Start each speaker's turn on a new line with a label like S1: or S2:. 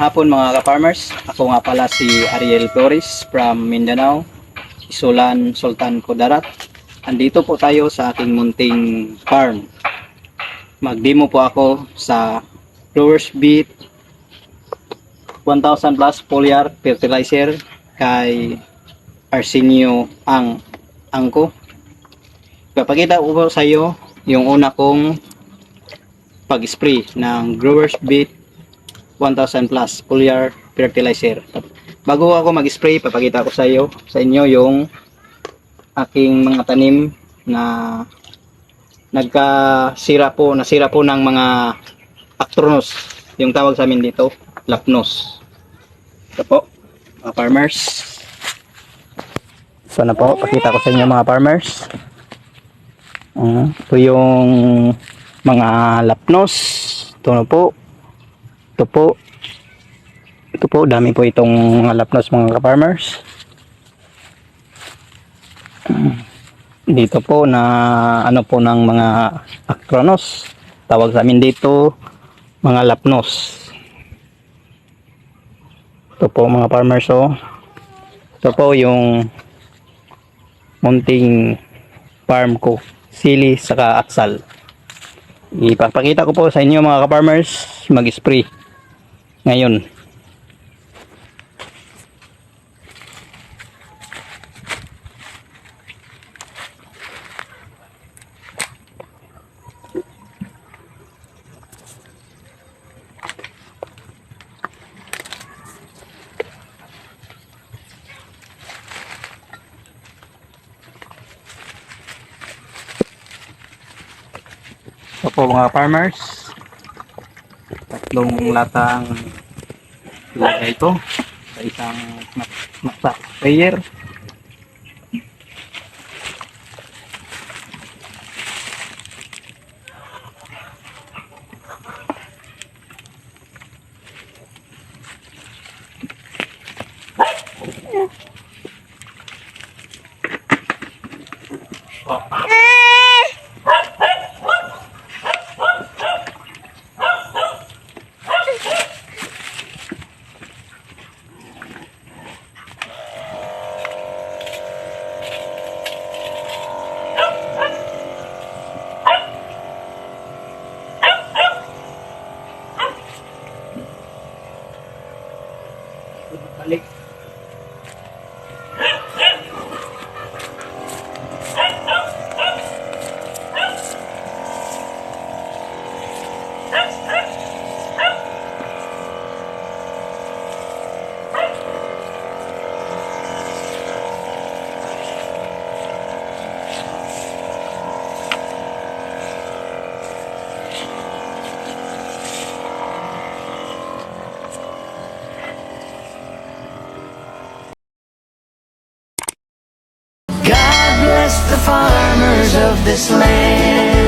S1: hapon mga ka-farmers. Ako nga pala si Ariel Flores from Mindanao, Isulan, Sultan Kudarat. Andito po tayo sa aking munting farm. Mag-demo po ako sa Flowers Beat 1000 plus foliar fertilizer kay Arsenio Angko. Papakita ko po sa iyo yung una kong pag-spray ng Growers Beat 1000 plus foliar fertilizer. Bago ako mag-spray, papakita ko sa inyo yung aking mga tanim na nasira po ng mga actronos, yung tawag sa amin dito, lapnos. Ito po, mga farmers. So na po, pakita ko sa inyo mga farmers. Ito yung mga lapnos. Ito na po. Ito po, dami po itong mga lapnos mga ka-farmers. Dito po na ano po ng mga actronos. Tawag sa amin dito, mga lapnos. Ito po mga farmers, oh. Ito po yung munting farm ko, sili saka atsal. Ipapakita ko po sa inyo mga ka-farmers mag-spray ngayon. Ito po mga farmers, tatlong latang ilagay ito sa isang knapsack sprayer. Balik.
S2: God bless the farmers of this land.